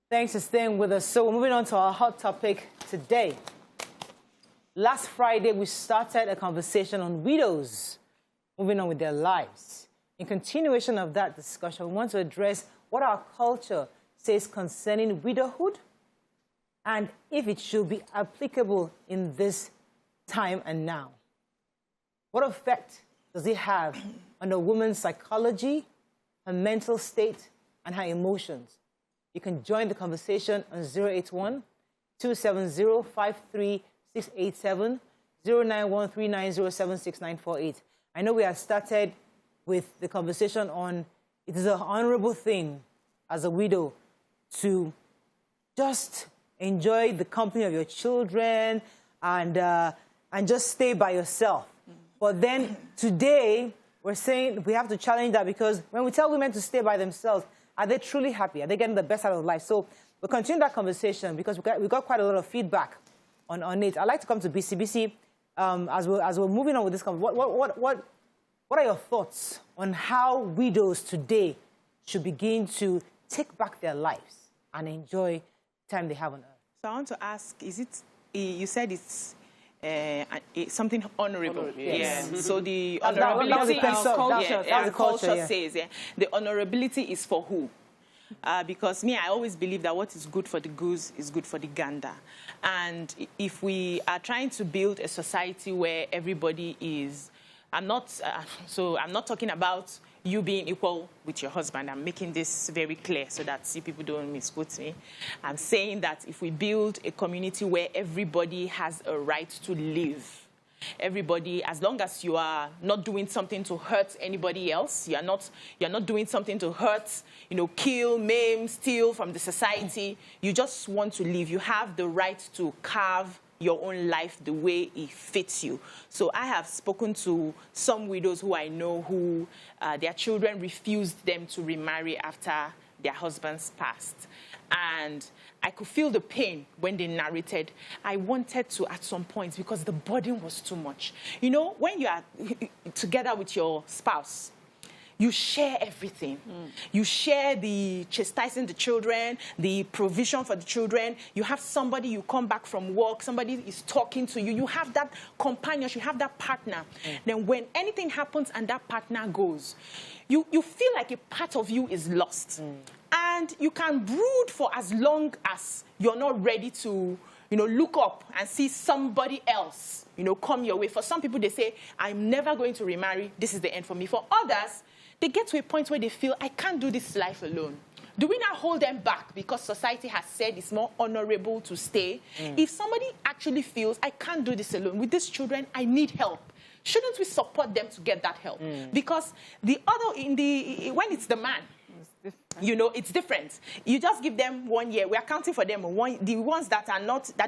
Thanks for staying with us. So we're moving on to our hot topic today. Last Friday, we started a conversation on widows moving on with their lives. In continuation of that discussion, we want to address what our culture says concerning widowhood and if it should be applicable in this time and now. What effect does it have on a woman's psychology, her mental state, and her emotions? You can join the conversation on 081-270-53687, 091-390-76948. I know we have started with the conversation on it is an honorable thing as a widow to just enjoy the company of your children and just stay by yourself. But then today, we're saying we have to challenge that, because when we tell women to stay by themselves, are they truly happy? Are they getting the best out of life? So we'll continue that conversation because we got quite a lot of feedback on it. I'd like to come to BC. As we're moving on with this conversation, what are your thoughts on how widows today should begin to take back their lives and enjoy the time they have on earth? So I want to ask, is it, you said it's something honorable. Yes. Yeah. So the honorability culture says, the honorability is for who? Because I always believe that what is good for the goose is good for the gander. And if we are trying to build a society where everybody is, I'm not talking about you being equal with your husband. I'm making this very clear so that people don't misquote me. I'm saying that if we build a community where everybody has a right to live, everybody, as long as you are not doing something to hurt anybody else, you're not doing something to hurt, kill, maim, steal from the society, you just want to live. You have the right to carve your own life the way it fits you. So I have spoken to some widows who I know who their children refused them to remarry after their husbands passed. And I could feel the pain when they narrated. I wanted to at some point, because the burden was too much. When you are together with your spouse, you share everything. You share the chastising the children, the provision for the children. You have somebody, you come back from work, somebody is talking to you. You have that companionship, you have that partner. Then when anything happens and that partner goes, you feel like a part of you is lost. And you can brood for as long as you're not ready to look up and see somebody else, come your way. For some people, they say, I'm never going to remarry. This is the end for me. For others, they get to a point where they feel, I can't do this life alone. Do we not hold them back because society has said it's more honorable to stay? If somebody actually feels, I can't do this alone, with these children, I need help, shouldn't we support them to get that help? Because when it's the man, it's different. You just give them 1 year. We are counting for them. The ones that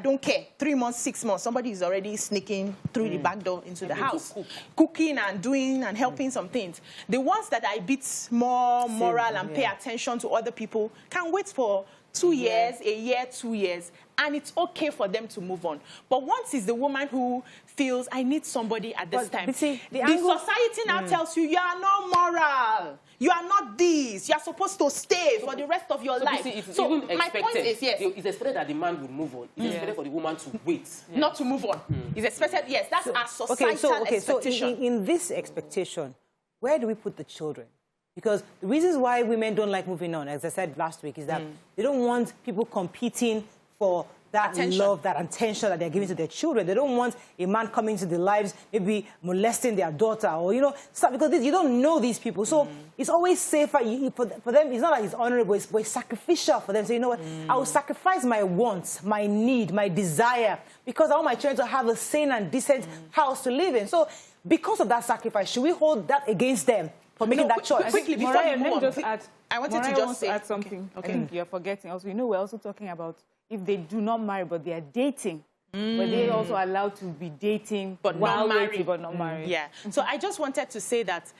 don't care, 3 months, 6 months, somebody is already sneaking through the back door into the house, cooking and doing and helping some things. The ones that are a bit more moral and pay attention to other people can wait for 2 years, a year, 2 years, and it's okay for them to move on. But once it's the woman who feels, I need somebody at this time, the society now tells you, you are not moral. You are not this. You are supposed to stay for the rest of your life. So my point is, it's expected that the man will move on. It's expected for the woman to wait. Not to move on. It's expected, that's our societal expectation. So in this expectation, where do we put the children? Because the reasons why women don't like moving on, as I said last week, is that they don't want people competing for that love, that attention that they're giving to their children. They don't want a man coming into their lives, maybe molesting their daughter, or, stuff, because you don't know these people. So it's always safer for them. It's not like it's honorable, it's sacrificial for them. So, you know what, I will sacrifice my wants, my need, my desire, because I want my children to have a sane and decent house to live in. So because of that sacrifice, should we hold that against them for making that choice? Quickly, before you move on, I wanted to just add something. Okay. I think you're forgetting also. We're also talking about if they do not marry, but they are dating, but they're also allowed to be dating, but not married. Yeah. So I just wanted to say that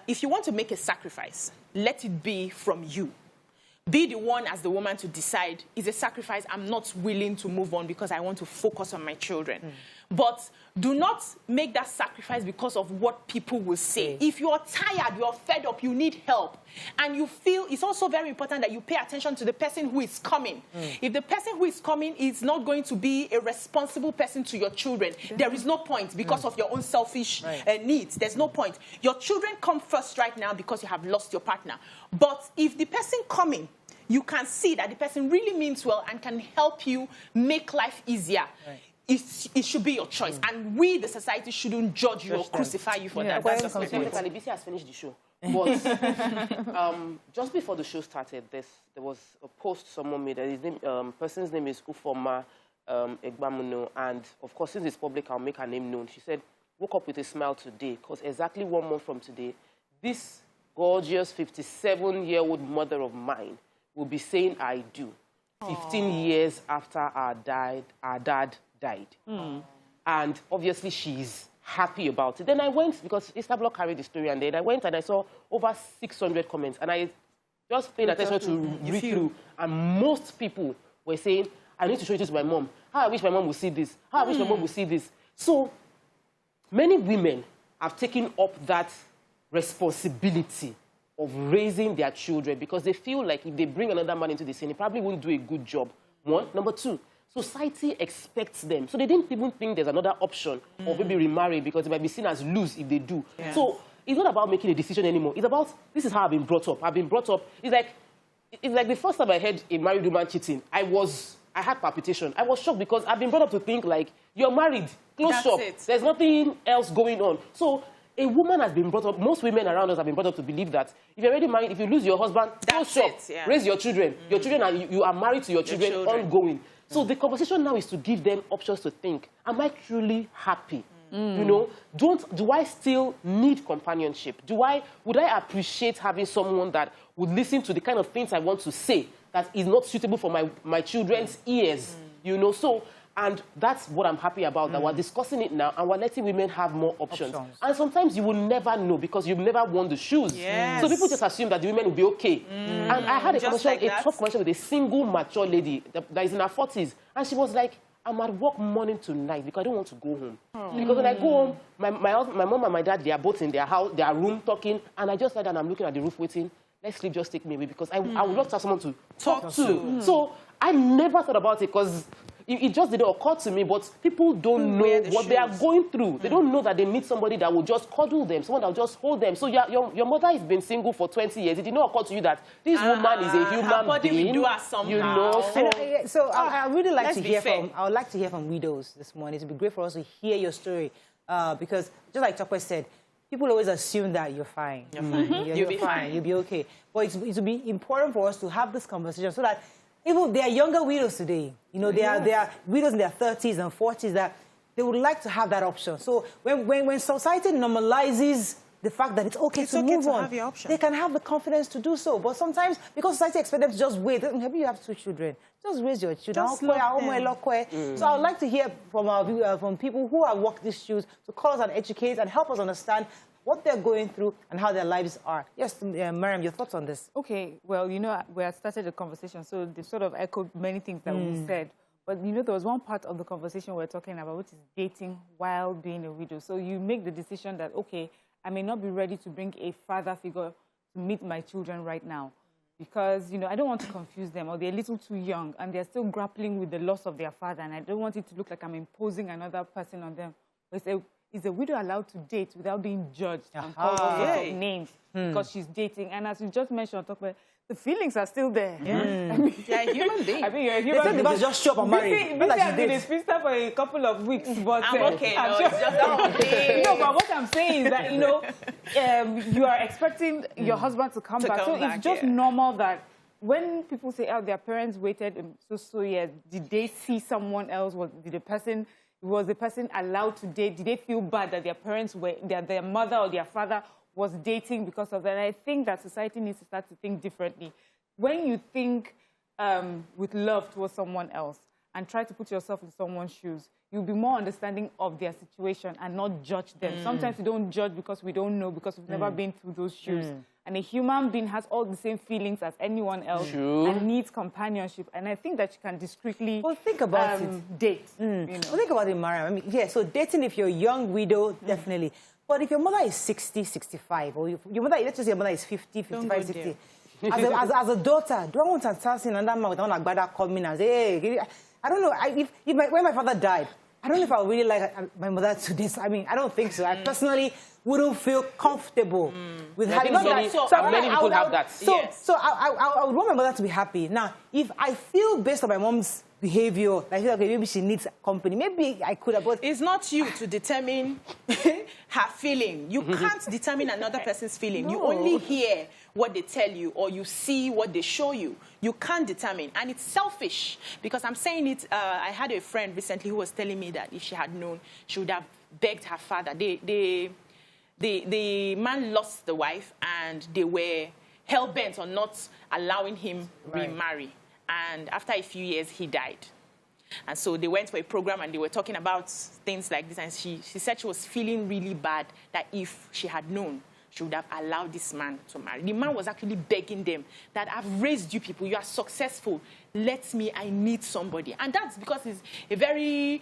if you want to make a sacrifice, let it be from you. Be the one as the woman to decide, is a sacrifice, I'm not willing to move on because I want to focus on my children. But do not make that sacrifice because of what people will say. If you're tired, you're fed up, you need help, and you feel it's also very important that you pay attention to the person who is coming. If the person who is coming is not going to be a responsible person to your children, there is no point because of your own selfish needs. There's no point. Your children come first right now because you have lost your partner. But if the person coming, you can see that the person really means well and can help you make life easier. It should be your choice. And we, the society, shouldn't judge you or crucify you for that. That's technically, BC has finished the show. But just before the show started, there was a post someone made. His name, person's name is Ufoma Egbamuno. And, of course, since it's public, I'll make her name known. She said, woke up with a smile today, because exactly 1 month from today, this gorgeous 57-year-old mother of mine will be saying I do. 15 years after our dad died. And obviously she's happy about it. Then I went, because Instablog carried the story, and then I went and I saw over 600 comments, and I just paid attention to read through, and most people were saying, I need to show this to my mom. How I wish my mom would see this. How I wish my mom would see this. So many women have taken up that responsibility of raising their children because they feel like if they bring another man into the scene, he probably won't do a good job. One. Number two, society expects them. So they didn't even think there's another option of maybe remarrying because they might be seen as loose if they do. So it's not about making a decision anymore. It's about, this is how I've been brought up. I've been brought up. It's like the first time I heard a married woman cheating, I had palpitation. I was shocked because I've been brought up to think like, you're married, close shop. There's nothing else going on. So a woman has been brought up, most women around us have been brought up to believe that if you're already married, if you lose your husband, close shop, raise your children. Your children are, you are married to your children ongoing. So the conversation now is to give them options to think, am I truly happy? You know, do I still need companionship? Would I appreciate having someone that would listen to the kind of things I want to say that is not suitable for my children's ears? You know, so, and that's what I'm happy about, that we're discussing it now and we're letting women have more options. And sometimes you will never know because you've never worn the shoes. So people just assume that the women will be okay. And I had a tough conversation with a single mature lady that is in her 40s. And she was like, I'm at work morning to night because I don't want to go home. Because when I go home, my mom and my dad, they are both in their house, their room talking. And I just said, and I'm looking at the roof waiting. Let's sleep, just take me away because I would love to have someone to talk to. So I never thought about it because it just didn't occur to me, but people don't know what they are going through. They don't know that they need somebody that will just cuddle them, someone that will just hold them. So your mother has been single for 20 years. It did not occur to you that this woman is a human being. You know, so I really like to hear from. I would like to hear from widows this morning. It would be great for us to hear your story, because just like Tokwe said, people always assume that you're fine. You're fine. You'll be fine. You'll be okay. But it will be important for us to have this conversation so that even there are younger widows today. You know, there are widows in their 30s and 40s that they would like to have that option. So when society normalizes the fact that it's okay to move on, they can have the confidence to do so. But sometimes, because society expects them to just wait, maybe you have 2 children, just raise your children. So I would like to hear from from people who have walked these shoes to call us and educate and help us understand what they're going through and how their lives are. Yes, Mariam, your thoughts on this? Okay, well, you know, we had started a conversation, so they sort of echoed many things that we said. But, you know, there was one part of the conversation we're talking about, which is dating while being a widow. So you make the decision that, okay, I may not be ready to bring a father figure to meet my children right now because, you know, I don't want to confuse them, or they're a little too young and they're still grappling with the loss of their father, and I don't want it to look like I'm imposing another person on them. But is a widow allowed to date without being judged and called all sorts of names because she's dating? And as you just mentioned, the feelings are still there. I mean, you're a human being. I mean, you're a human being. They just show up and marry. Maybe I've been a spinster for a couple of weeks, but I'm okay. It's just no, but what I'm saying is that, you know, you are expecting your husband to come back. So it's just normal that when people say, oh, their parents waited so years, did they see someone else? Was the person allowed to date? Did they feel bad that their parents were, their mother or their father was dating because of that? And I think that society needs to start to think differently. When you think with love towards someone else, and try to put yourself in someone's shoes, you'll be more understanding of their situation and not judge them. Sometimes we don't judge because we don't know, because we've never been through those shoes. And a human being has all the same feelings as anyone else and needs companionship. And I think that you can discreetly think about it. Date. You know. Well, think about it, Mariam. I mean, yeah, so dating if you're a young widow, definitely. But if your mother is 60, 65, or your mother, let's just say your mother is 50, 55, 60. As a daughter, do I want to start seeing another man with one agbada coming and say, hey, I don't know. When my father died, I don't know if I would really like my mother to this. I mean, I don't think so. I personally wouldn't feel comfortable with having that. Many people have that. So I would want my mother to be happy. Now, if I feel based on my mom's behavior, I feel like maybe she needs company, maybe I could have. But it's not you to determine her feeling. You can't determine another person's feeling. No. You only hear what they tell you, or you see what they show you. You can't determine. And it's selfish, because I'm saying it, I had a friend recently who was telling me that if she had known, she would have begged her father. The man lost the wife, and they were hell-bent on not allowing him remarry. And after a few years, he died. And so they went for a program, and they were talking about things like this. And she said she was feeling really bad, that if she had known, she would have allowed this man to marry. The man was actually begging them that I've raised you people, you are successful. I need somebody. And that's because he's a very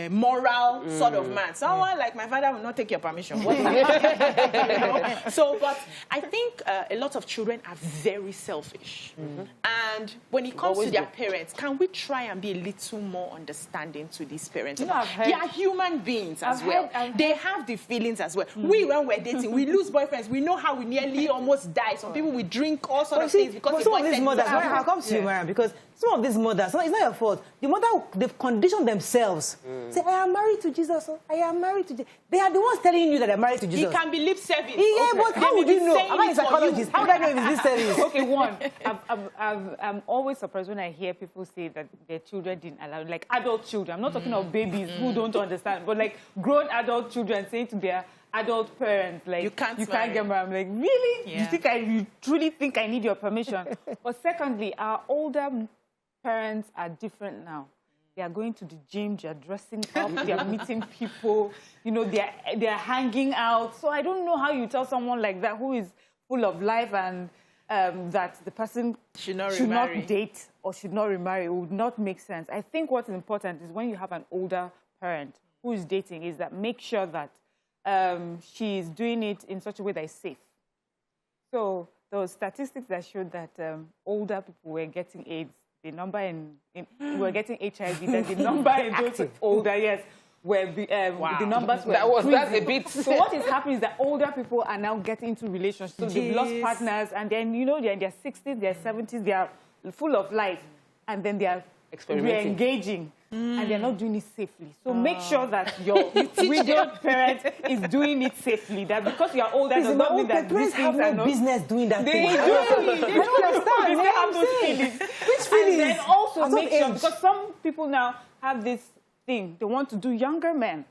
moral sort of man. Someone like my father will not take your permission. What's that? So, but I think a lot of children are very selfish. And when it comes to their parents, can we try and be a little more understanding to these parents? You know, they are human beings as well. They have the feelings as well. When we're dating, we lose boyfriends. We know how we nearly almost die. Some people, we drink all sorts of things because some of these mothers, I'll come to you, Mariam, because some of these mothers, it's not your fault. The mother, they've conditioned themselves. Say, I am married to Jesus. I am married to Jesus. They are the ones telling you that they're married to Jesus. It can be lip service. Yeah, but how would you know? Am I a psychologist? How would I know if it's lip service? Okay, one, I'm always surprised when I hear people say that their children didn't allow, like adult children. I'm not talking of babies who don't understand, but like grown adult children saying to their adult parents, like, you can't get married. I'm like, really? Yeah. You truly think I need your permission? But secondly, our older parents are different now. They are going to the gym, they are dressing up, they are meeting people, you know, they are hanging out. So I don't know how you tell someone like that who is full of life and that the person should not date or should not remarry. It would not make sense. I think what's important is when you have an older parent who is dating, is that make sure that she is doing it in such a way that is safe. So those statistics that showed that older people were getting AIDS, the number were getting HIV, that the number in those older, yes, where the numbers were that's a bit. So what is happening is that older people are now getting into relationships. So they've lost partners, and then, you know, they're in their 60s, their 70s, they are full of life, and then they are re-engaging. And they're not doing it safely. So make sure that your widowed parent is doing it safely. That because you're older does not mean that these things are not... business doing that thing. I don't understand. They have those feelings. Which feelings? And then also make sure, because some people now have this thing, they want to do younger men.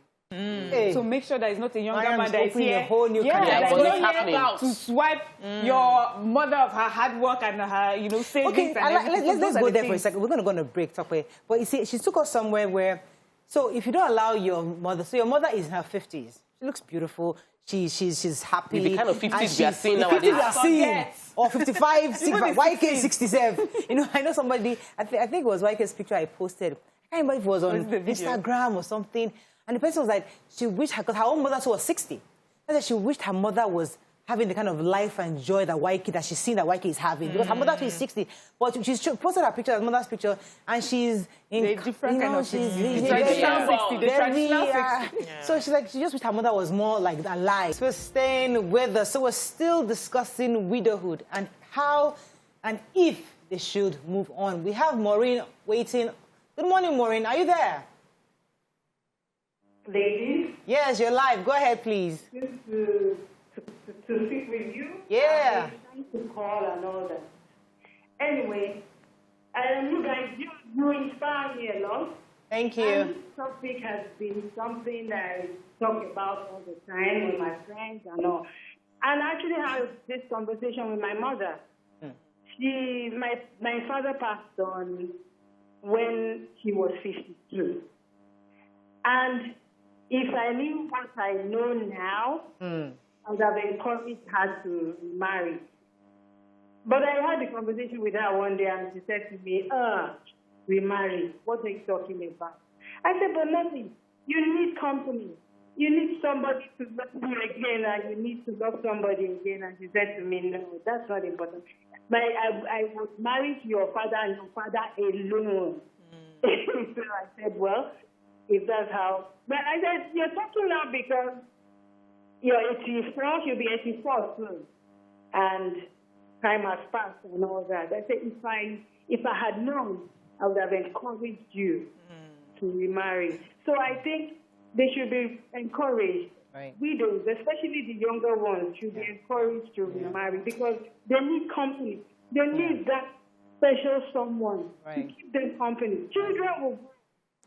So make sure that it's not a younger man that is here. A whole new to swipe your mother of her hard work and her, you know, savings. Okay, let's go there for a second. We're going to go on a break, Tokwe. But you see, she took us somewhere where, so if you don't allow your mother, so your mother is in her 50s. She looks beautiful. She's happy. The kind of 50s we are seeing nowadays. Or 55, 65, YK 67. You know, I know somebody, I think it was YK's picture I posted. I can't remember if it was on Instagram or something. And the person was like, she wished because her own mother was 60. And she wished her mother was having the kind of life and joy that she's seen that YK is having. Because her mother is 60. But she's posted her picture, her mother's picture, and she's in a different kind of she's So she's like, she just wished her mother was more like alive. So we're staying with us. So we're still discussing widowhood and how and if they should move on. We have Maureen waiting. Good morning, Maureen. Are you there? Ladies? Yes, you're live. Go ahead, please. Just to speak with you. Yeah. I'm trying to call and all that. Anyway, you guys, you inspire me a lot. Thank you. And this topic has been something that I talk about all the time with my friends and all. And I actually had this conversation with my mother. My father passed on when she was 52. And if I knew what I know now, I would have encouraged her to marry. But I had a conversation with her one day, and she said to me, remarry. What are you talking about? I said, but nothing. You need company. You need somebody to love you again, and you need to love somebody again. And she said to me, no, that's not important. But I was married to your father and your father alone. So I said, well, if that's how. But I said, you're talking now because you're 84, you'll be 84 soon. And time has passed and all that. I said, if I had known, I would have encouraged you to remarry. So I think they should be encouraged. Right. Widows, especially the younger ones, should be encouraged to remarry because they need company. They need that special someone to keep them company. Children will.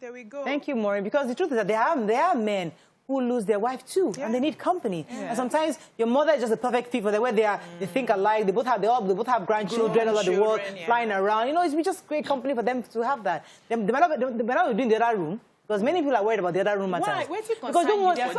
There we go. Thank you, Maureen. Because the truth is that there are men who lose their wife too, and they need company. And sometimes your mother is just a perfect fit for them, where they think alike. They both have grandchildren all over the world flying around. You know, it's just great company for them to have that. They might not be doing the other room. Because many people are worried about the other room matters. Why? Where's it because don't want it is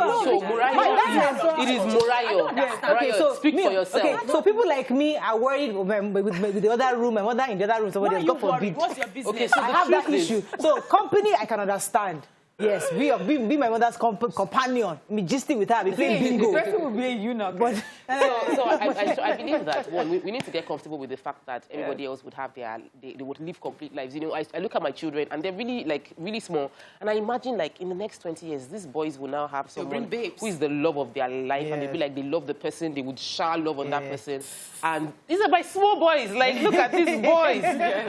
Morayo. Okay, so speak for yourself. Okay, so people like me are worried with the other room, and mother in the other room, somebody has got forbid. What's your business? Okay, so I have that issue. So company, I can understand. Yes, be my mother's companion. Me gisting with her, be playing bingo. The person will be a eunuch. So I believe that we need to get comfortable with the fact that everybody else would have they would live complete lives. You know, I look at my children and they're really small, and I imagine in the next 20 years, these boys will now have someone who is the love of their life, and they'll be like they love the person, they would shower love on that person. And these are my small boys. Look at these boys.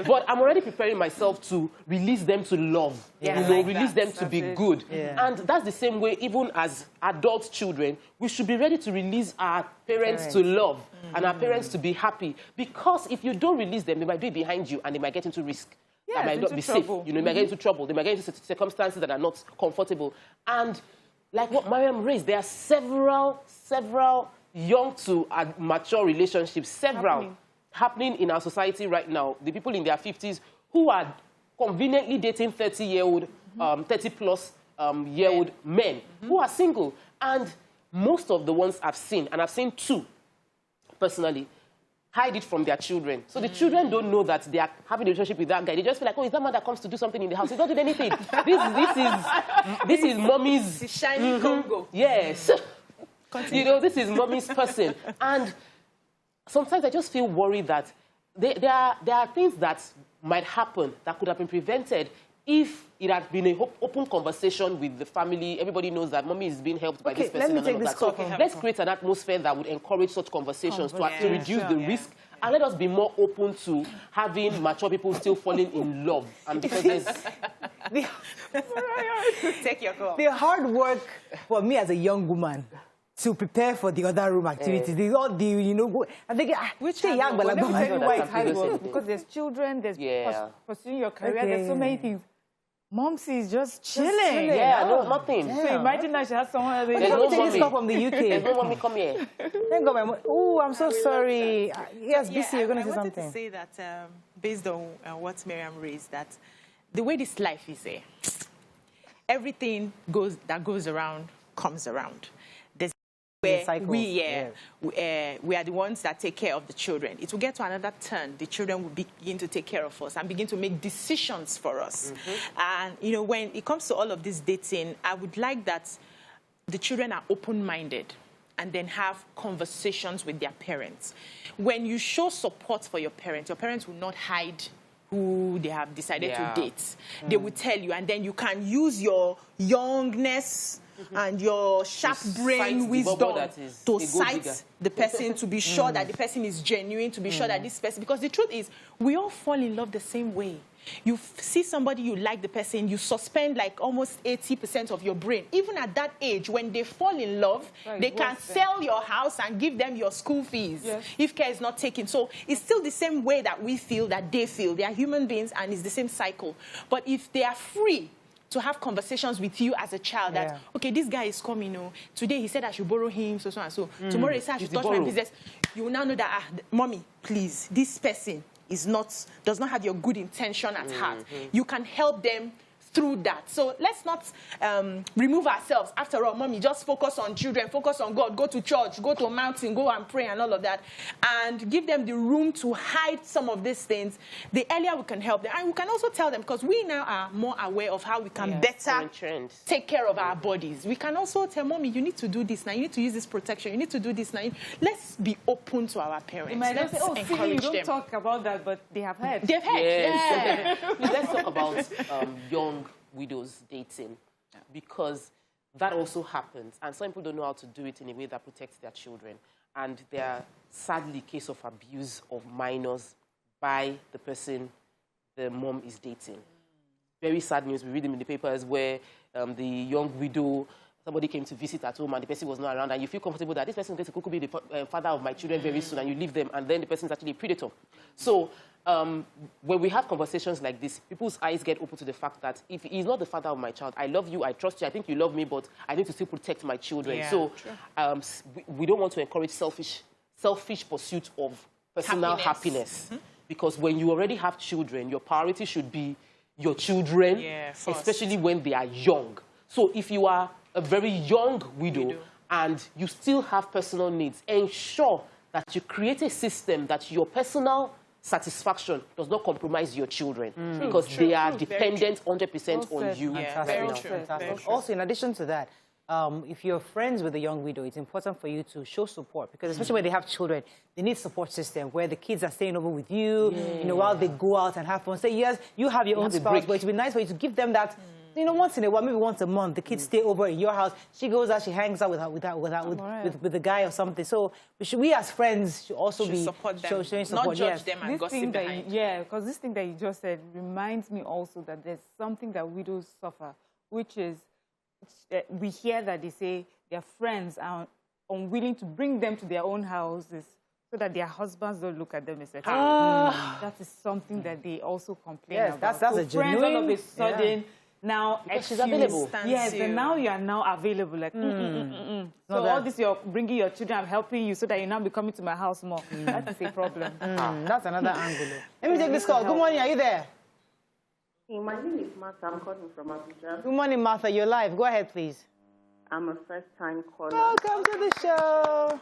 But I'm already preparing myself to release them to love. Release them to be good. And that's the same way, even as adult children, we should be ready to release our parents to love and our parents to be happy. Because if you don't release them, they might do it behind you and they might get into risk. That might not be safe. You know, they might get into trouble. They might get into circumstances that are not comfortable. And like what Mariam raised, there are several young to mature relationships, happening in our society right now. The people in their 50s who are conveniently dating 30-year-old, 30-plus-year-old men who are single. And most of the ones I've seen, and I've seen two personally, hide it from their children. So the children don't know that they are having a relationship with that guy. They just feel like, oh, is that man that comes to do something in the house? He's not doing anything. This is mommy's... The shiny Congo. Yes. You know, this is mommy's person. And sometimes I just feel worried that there are things that might happen that could have been prevented if it had been an open conversation with the family. Everybody knows that mommy is being helped by this person. Let's create an atmosphere that would encourage such conversations to reduce the risk. And let us be more open to having mature people still falling in love. And because there's... Take your call. The hard work for me as a young woman to prepare for the other room activities. I'm thinking, which young, but because there's children, there's pursuing your career, there's so many things. Momsy is just chilling. Nothing. So imagine that she has someone else. There's no take this call from the UK. There's no mommy, come here. Thank God, my mom. Oh, I'm so sorry. Yes, BC, you're going to say something. I wanted to say that, based on what Miriam raised, that the way this life is, everything that goes around comes around. Where we are the ones that take care of the children. It will get to another turn. The children will begin to take care of us and begin to make decisions for us. And, you know, when it comes to all of this dating, I would like that the children are open-minded and then have conversations with their parents. When you show support for your parents will not hide who they have decided to date. They will tell you, and then you can use your youngness and your sharp brain wisdom to cite the person, to be sure that the person is genuine, to be sure that this person... Because the truth is, we all fall in love the same way. You see somebody, you like the person, you suspend almost 80% of your brain. Even at that age, when they fall in love, they can sell your house and give them your school fees if care is not taken. So it's still the same way that we feel, that they feel. They are human beings, and it's the same cycle. But if they are free to have conversations with you as a child that, okay, this guy is coming, today he said I should borrow him, so and so. Tomorrow he said I should touch my business. You will now know that, mommy, please, this person does not have your good intention at heart. You can help them through that. So let's not remove ourselves. After all, mommy, just focus on children, focus on God, go to church, go to a mountain, go and pray and all of that, and give them the room to hide some of these things. The earlier we can help them, and we can also tell them, because we now are more aware of how we can better take care of our bodies. We can also tell mommy, you need to do this now, you need to use this protection, you need to do this now. Let's be open to our parents. You might let's say, oh, encourage you don't them. talk about that, but they have heard. They've heard. Yes. Let's talk about young widows dating, because that also happens, and some people don't know how to do it in a way that protects their children, and there are sadly cases of abuse of minors by the person the mom is dating. Very sad news. We read them in the papers where the young widow, somebody came to visit at home and the person was not around, and you feel comfortable that this person could be the father of my children very soon, and you leave them, and then the person is actually a predator. So when we have conversations like this, people's eyes get open to the fact that if he's not the father of my child, I love you, I trust you, I think you love me, but I need to still protect my children. Yeah, so we don't want to encourage selfish pursuit of personal happiness. Because when you already have children, your priority should be your children, especially when they are young. So if you are a very young widow and you still have personal needs, ensure that you create a system that your personal satisfaction does not compromise your children, because they are dependent 100% on you. Yeah, very true. Also, in addition to that, if you're friends with a young widow, it's important for you to show support, because especially when they have children, they need support system where the kids are staying over with you, you know, while they go out and have fun. Say, yes, you have your own spouse, but it would be nice for you to give them that. You know, once in a while, maybe once a month, the kids stay over in your house. She goes out, she hangs out with the guy or something. So we as friends should also be showing support. Not judge them and gossip behind. Because this thing that you just said reminds me also that there's something that widows suffer, which is we hear that they say their friends are unwilling to bring them to their own houses so that their husbands don't look at them as a That is something that they also complain about. That's so a genuine... all of a sudden... Now, she's available. Yes, and now you are now available. Like, So all this, you're bringing your children, I'm helping you so that you're now be coming to my house more. That is a problem. That's another angle. Let me take this call. Good morning. Are you there? Hey, my name is Martha. I'm calling from Abuja. Good morning, Martha. You're live. Go ahead, please. I'm a first-time caller. Welcome to the show.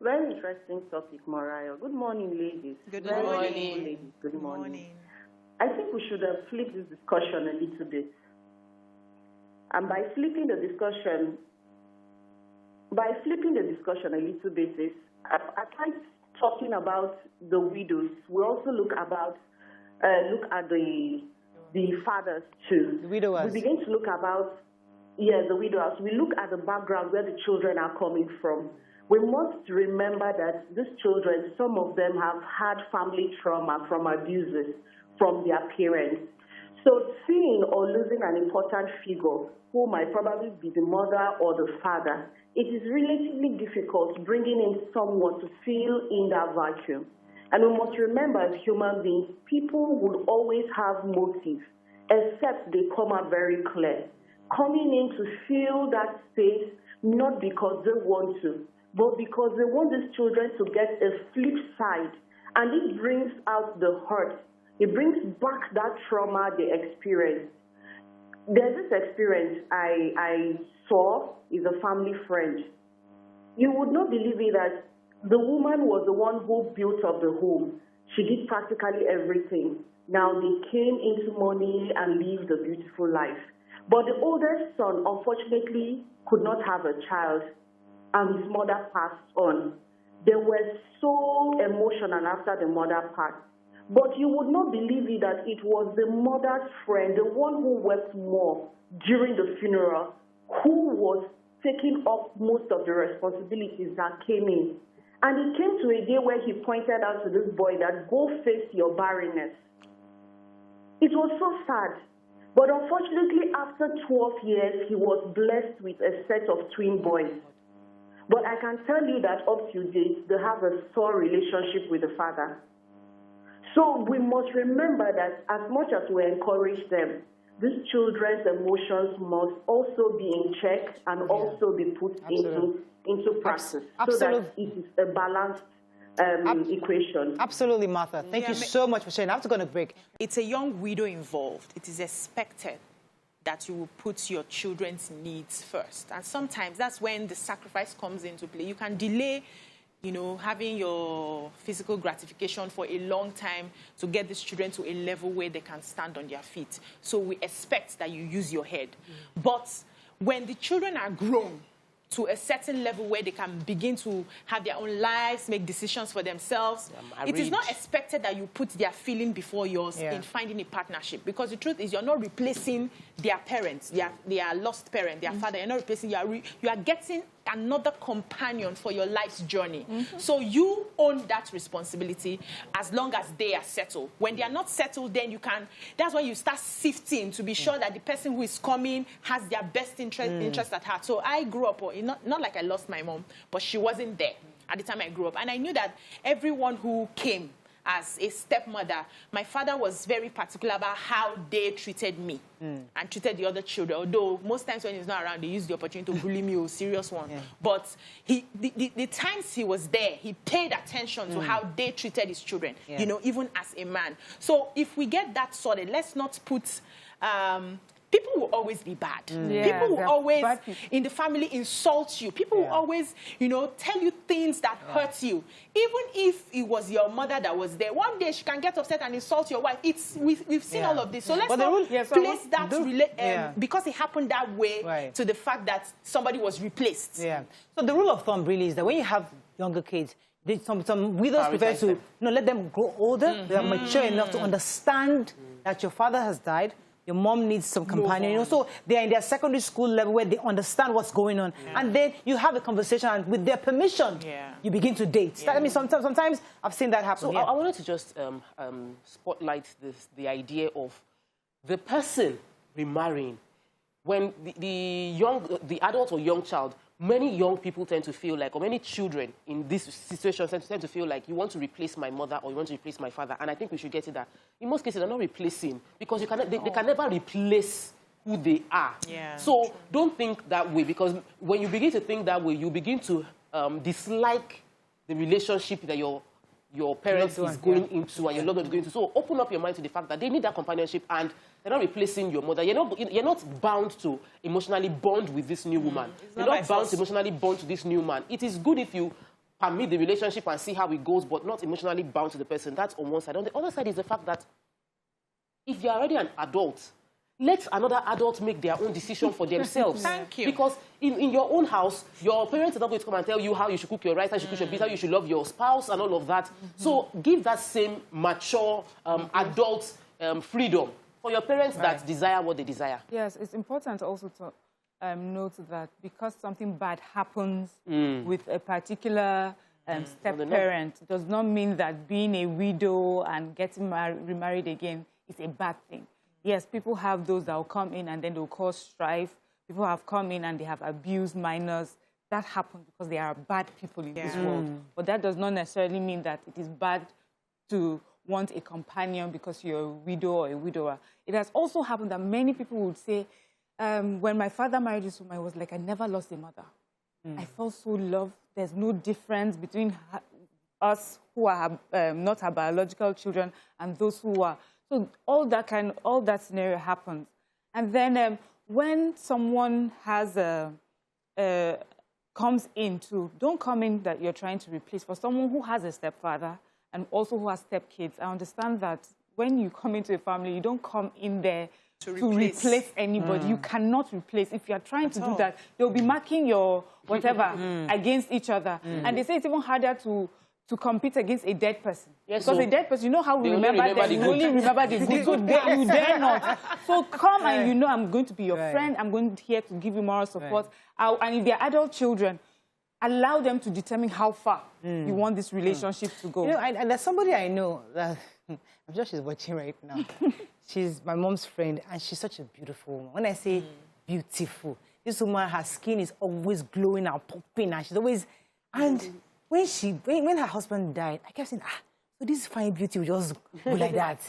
Very interesting topic, Mariah. Good morning, ladies. Good morning. Ladies. Good morning. I think we should flip this discussion a little bit. And by flipping the discussion a little bit, is aside talking about the widows, we also look at the fathers too. The widowers. We begin to look about the widowers. We look at the background where the children are coming from. We must remember that these children, some of them have had family trauma from abuses from their parents. So seeing or losing an important figure, who might probably be the mother or the father, it is relatively difficult bringing in someone to fill in that vacuum. And we must remember, as human beings, people will always have motives, except they come out very clear. Coming in to fill that space, not because they want to, but because they want these children to get a flip side. And it brings out the hurt. It brings back that trauma they experienced. There's this experience I saw is a family friend. You would not believe it that the woman was the one who built up the home. She did practically everything. Now they came into money and lived a beautiful life. But the oldest son, unfortunately, could not have a child, and his mother passed on. They were so emotional after the mother passed. But you would not believe it that it was the mother's friend, the one who wept more during the funeral, who was taking up most of the responsibilities that came in. And it came to a day where he pointed out to this boy that, go face your barrenness. It was so sad. But unfortunately, after 12 years, he was blessed with a set of twin boys. But I can tell you that up to date, they have a sore relationship with the father. So we must remember that as much as we encourage them, these children's emotions must also be in check and also be put into practice, so that it is a balanced equation. Absolutely, Martha. Thank you so much for sharing. I have to go on a break. It's a young widow involved. It is expected that you will put your children's needs first. And sometimes that's when the sacrifice comes into play. You can delay, you know, having your physical gratification for a long time to get these children to a level where they can stand on their feet. So we expect that you use your head. But when the children are grown to a certain level where they can begin to have their own lives, make decisions for themselves, it is not expected that you put their feeling before yours in finding a partnership. Because the truth is, you're not replacing their parents, their lost parent, their father. You're not replacing, you are getting another companion for your life's journey. So you own that responsibility as long as they are settled. When they are not settled, then you can, that's when you start sifting to be sure that the person who is coming has their best interest at heart. So I grew up, not like I lost my mom, but she wasn't there at the time I grew up. And I knew that everyone who came as a stepmother, my father was very particular about how they treated me and treated the other children. Although most times when he's not around, they use the opportunity to bully me, or serious one. But the times he was there, he paid attention to how they treated his children, you know, even as a man. So if we get that sorted, let's not put... people will always be bad. People will always, in the family, insult you. People will always, you know, tell you things that hurt you. Even if it was your mother that was there, one day she can get upset and insult your wife. We've seen all of this. So let's not place that, because it happened that way, to the fact that somebody was replaced. So the rule of thumb really is that when you have younger kids, some widows prefer to let them grow older. They are mature enough to understand that your father has died. Your mom needs some companion. You know, so they're in their secondary school level where they understand what's going on. And then you have a conversation, and with their permission, you begin to date. I mean, sometimes I've seen that happen. So I wanted to just spotlight the idea of the person remarrying. When the adult or young child, many young people tend to feel like, or many children in this situation tend to feel like, you want to replace my mother or you want to replace my father. And I think we should get it that in most cases they're not replacing, because they can never replace who they are. So don't think that way, because when you begin to think that way, you begin to dislike the relationship that your parents is going into and your loved one is going to. So open up your mind to the fact that they need that companionship, and they're not replacing your mother. You're not bound to emotionally bond with this new woman. You're not bound to emotionally bond to this new man. It is good if you permit the relationship and see how it goes, but not emotionally bound to the person. That's on one side. On the other side is the fact that if you're already an adult, let another adult make their own decision for themselves. Thank you. Because in your own house, your parents are not going to come and tell you how you should cook your rice, how you should cook your beans, how you should love your spouse and all of that. So give that same mature adult freedom for your parents that desire what they desire. Yes, it's important also to note that because something bad happens with a particular step-parent, does not mean that being a widow and getting remarried again is a bad thing. Yes, people have those that will come in and then they'll cause strife. People have come in and they have abused minors. That happens because there are bad people in this world. But that does not necessarily mean that it is bad to want a companion because you're a widow or a widower. It has also happened that many people would say, when my father married this woman, I was like, I never lost a mother. I felt so loved. There's no difference between us who are not our biological children and those who are. So all that scenario happens. And then when someone has comes into, don't come in that you're trying to replace. For someone who has a stepfather and also who has stepkids, I understand that when you come into a family, you don't come in there to replace anybody. You cannot replace. If you're trying to do that, they'll be marking your whatever against each other. And they say it's even harder to compete against a dead person. Yes, because a dead person, you know how we remember them. You only remember the good. So you dare not. So come and you know I'm going to be your friend. I'm going here to give you moral support. And if they're adult children, allow them to determine how far you want this relationship to go. You know, and there's somebody I know that I'm sure she's watching right now. She's my mom's friend, and she's such a beautiful woman. When I say beautiful, this woman, her skin is always glowing and popping, and she's always... And when her husband died, I kept saying, so this fine beauty will just go like that.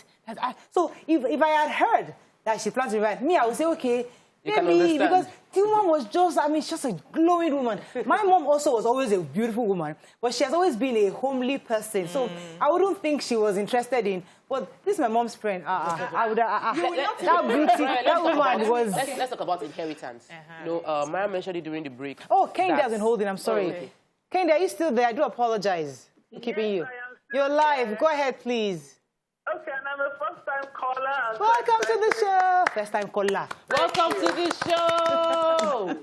So if I had heard that she plans to marry me, I would say, okay, You can understand. Because the woman was just, I mean, she's just a glowing woman. My mom also was always a beautiful woman, but she has always been a homely person. So I wouldn't think she was interested in, but this is my mom's friend. That beauty, that woman was... Let's talk about inheritance. You know, Maya mentioned it during the break. Oh, Kendi hasn't holding, I'm sorry. Oh, okay. Kendi, are you still there? I do apologize for keeping you. You're live. Go ahead, please. Okay, and I'm a first-time caller. Welcome to the show. First-time caller. Welcome to the show.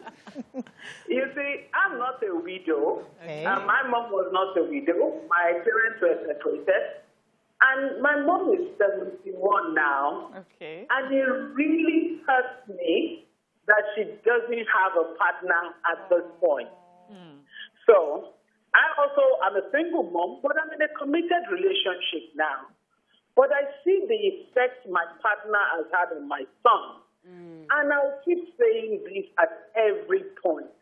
You see, I'm not a widow. Okay. My mom was not a widow. My parents were separated. And my mom is 71 now. Okay. And it really hurts me that she doesn't have a partner at this point. So, I also am a single mom, but I'm in a committed relationship now. But I see the effect my partner has had on my son. And I'll keep saying this at every point.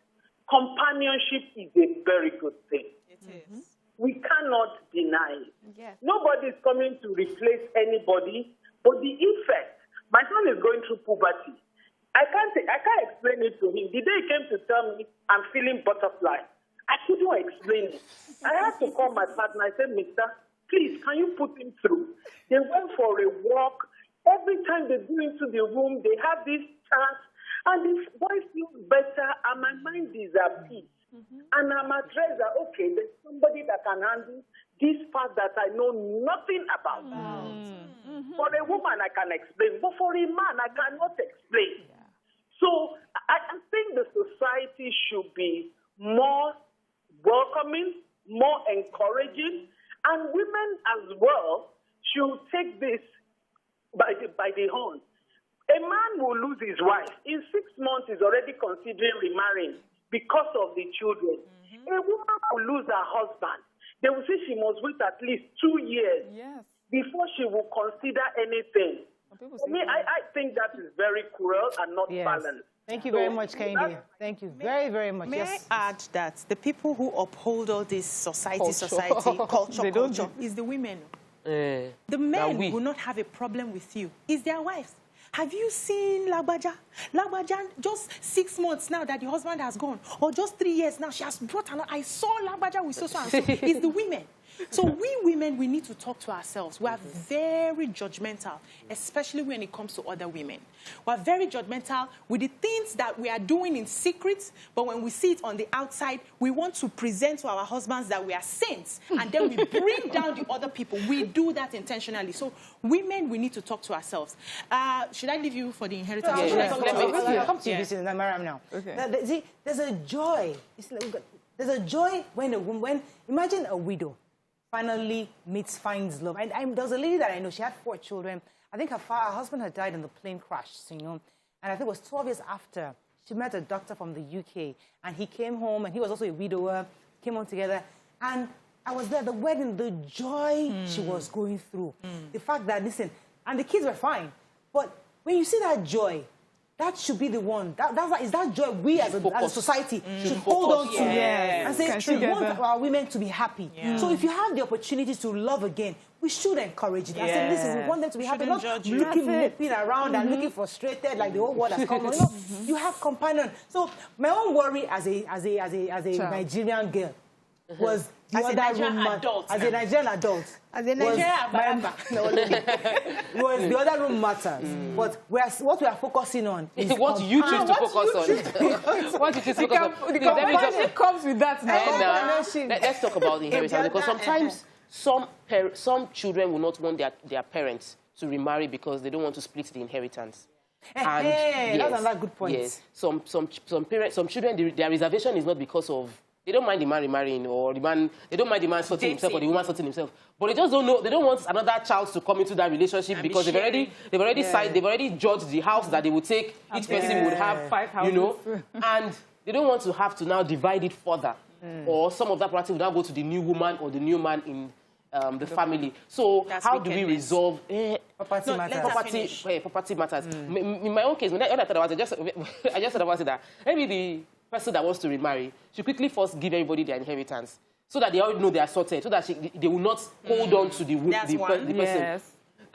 Companionship is a very good thing. It is. We cannot deny it. Yes. Nobody is coming to replace anybody, but the effect, my son is going through puberty. I can't explain it to him. The day he came to tell me I'm feeling butterfly, I couldn't explain it. I had to call my partner. I said, Mister, please, can you put him through? They went for a walk. Every time they go into the room, they have this chat, and the boy feels better, and my mind is at peace. And I'm addressed that, okay, there's somebody that can handle this part that I know nothing about. For a woman, I can explain, but for a man, I cannot explain. So I think the society should be more welcoming, more encouraging, and women as well should take this by the horn. A man will lose his wife. In 6 months, he's already considering remarrying because of the children. A woman will lose her husband. They will say she must wait at least 2 years before she will consider anything. I think that is very cruel and not balanced. Thank you very much, Kendi. Thank you very, very much. May I add that the people who uphold all this society, culture, is the women. The men will not have a problem with you. It's their wives. Have you seen Lagbaja? Lagbaja, just 6 months now that the husband has gone, or just 3 years now, she has brought another. I saw Lagbaja with so and so. It's the women. So we women, we need to talk to ourselves. We are very judgmental, especially when it comes to other women. We are very judgmental with the things that we are doing in secret, but when we see it on the outside, we want to present to our husbands that we are saints, and then we bring down the other people. We do that intentionally. So women, we need to talk to ourselves. Should I leave you for the inheritance? I'll come to you, Mrs. Namaram now. Okay. There's a joy. There's a joy when a woman, imagine a widow finally finds love. And there was a lady that I know, she had 4 children. I think her husband had died in the plane crash, you know, and I think it was 12 years after, she met a doctor from the UK, and he came home, and he was also a widower, came home together, and I was there, the wedding, the joy she was going through. The fact that, listen, and the kids were fine, but when you see that joy, that should be the one. Is that joy we as a society should hold on to and say, we want our women to be happy. So if you have the opportunity to love again, we should encourage it. I said, listen, we want them to be happy, not looking around and looking frustrated like the whole world has come. You know, you have companion. So my own worry as a Nigerian girl was the other room matter. As a Nigerian adult. As a Nigerian was the other room matters. But what we are focusing on is what you choose to focus on. What you choose to focus on. The companion comes with that now. Let's talk about the inheritance, because sometimes some children will not want their parents to remarry because they don't want to split the inheritance. And that's another good point. Yes, some children, their reservation is not because of they don't mind the man remarrying, or they don't mind the man sorting himself or the woman sorting himself, but they just don't know. They don't want another child to come into that relationship because they've already judged the house that they would take. Each person would have 5 houses, you know, and they don't want to have to now divide it further, or some of that property will now go to the new woman or the new man in the family. So how do we resolve property matters? In my own case, when I thought about it, I just thought about it that maybe the person that wants to remarry should quickly first give everybody their inheritance, so that they already know they are sorted, so that they will not hold on to the person.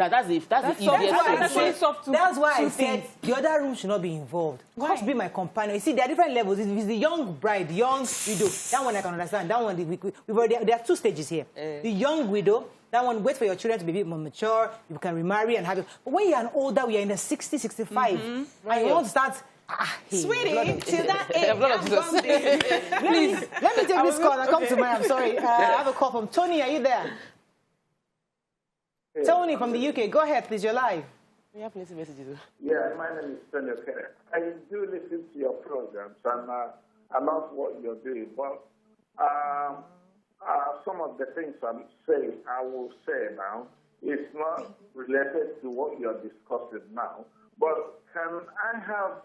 That's the easiest way. That's why I said the other room should not be involved. Just be my companion. You see, there are different levels. If it's the young bride, the young widow, that one I can understand. That one, there are 2 stages here. The young widow, that one, wait for your children to be a bit more mature, you can remarry and have it. But when you're an older, we are in the 60, 65, and you want to start... Sweetie, till that age, Please, let me take this call and come to mine. I'm sorry. I have a call from Tony. Are you there? Hey, Tony from the UK. Go ahead, please. You're live. We have plenty of messages. Yeah, my name is Tony. I do listen to your programs, and I love what you're doing. But some of the things I will say now, is not related to what you're discussing now. But can I have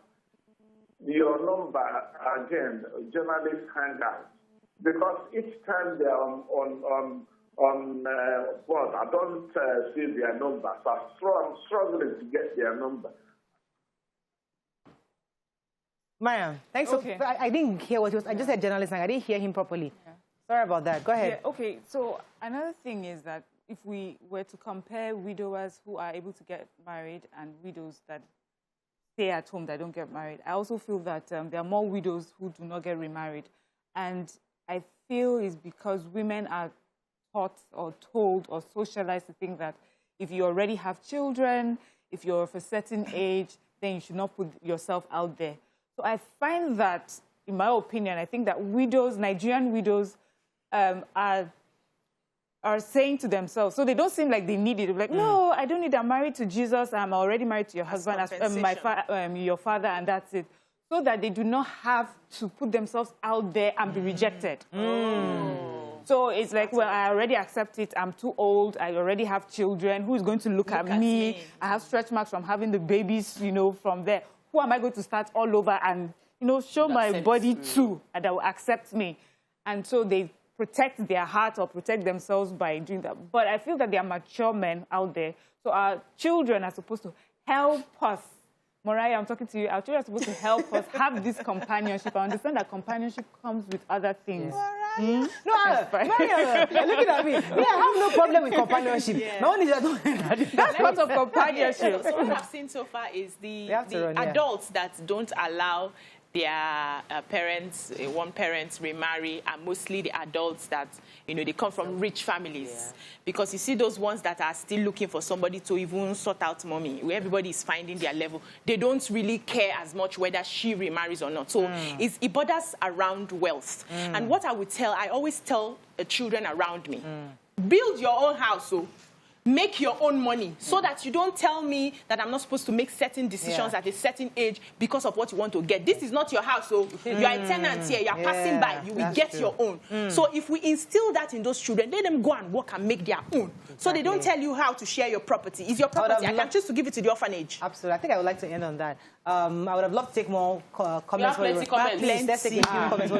your number again, journalist hangout? Because each time they're on board, I don't see their number, so I'm struggling to get their number. Mariam, thanks. Okay. I didn't hear what he was. I just said journalist, and I didn't hear him properly. Yeah. Sorry about that. Go ahead. Yeah, okay, so another thing is that if we were to compare widowers who are able to get married and widows that stay at home that don't get married, I also feel that there are more widows who do not get remarried. And I feel it's because women are taught or told or socialized to think that if you already have children, if you're of a certain age, then you should not put yourself out there. So I find that, in my opinion, I think that widows, Nigerian widows, are saying to themselves, so they don't seem like they need it. They're like, no, I don't need it. I'm married to Jesus. I'm already married to your husband, your father, and that's it. So that they do not have to put themselves out there and be rejected. So it's like, well, I already accept it. I'm too old. I already have children. Who is going to look at me? I have stretch marks from having the babies, from there. Who am I going to start all over and, show my body to, and that will accept me? And so they protect their heart or protect themselves by doing that. But I feel that there are mature men out there. So our children are supposed to help us. Mariah, I'm talking to you. Our children are supposed to help us have this companionship. I understand that companionship comes with other things. No, Mariah, you're looking at me. Yeah, I have no problem with companionship. Yeah. My only that's part of companionship. So what I've seen so far is the adults that don't allow their one parents remarry are mostly the adults that, they come from rich families. Yeah. Because you see those ones that are still looking for somebody to even sort out mommy, where everybody is finding their level. They don't really care as much whether she remarries or not. So it borders around wealth. And what I always tell the children around me, build your own house, make your own money, so that you don't tell me that I'm not supposed to make certain decisions at a certain age because of what you want to get. This is not your house, so you are a tenant here, you are passing by, you will get your own. So if we instill that in those children, let them go and work and make their own. So they don't tell you how to share your property. It's your property. I can choose to give it to the orphanage. Absolutely. I think I would like to end on that. I would have loved to take more comments. Please, let's take a few comments.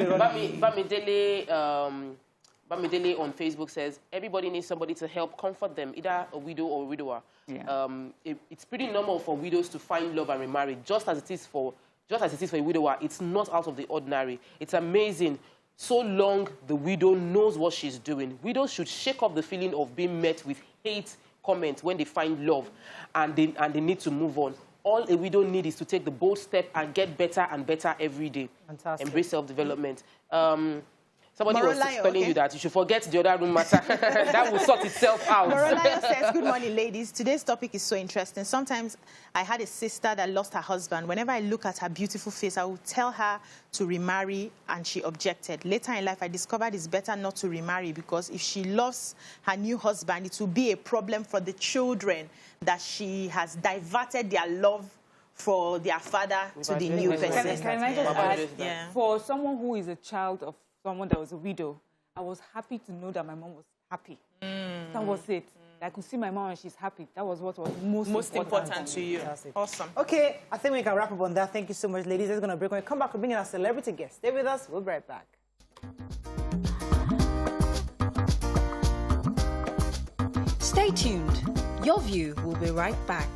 Bamidele on Facebook says, everybody needs somebody to help comfort them, either a widow or a widower. Yeah. It's pretty normal for widows to find love and remarry, just as it is for a widower. It's not out of the ordinary. It's amazing. So long the widow knows what she's doing. Widows should shake off the feeling of being met with hate comments when they find love, and they need to move on. All a widow needs is to take the bold step and get better and better every day. Fantastic. Embrace self-development. Somebody was telling you that you should forget the other room matter. That will sort itself out. Morolayo says, good morning, ladies. Today's topic is so interesting. Sometimes I had a sister that lost her husband. Whenever I look at her beautiful face, I would tell her to remarry, and she objected. Later in life, I discovered it's better not to remarry, because if she loves her new husband, it will be a problem for the children that she has diverted their love for their father to the new person. Can I just add, for someone who is a child of someone that was a widow, I was happy to know that my mom was happy. That was it. I could see my mom and she's happy. That was what was most important to you. Awesome. Okay, I think we can wrap up on that. Thank you so much, ladies. We're going to break. When we come back, we're bringing our celebrity guest. Stay with us. We'll be right back. Stay tuned. Your View will be right back.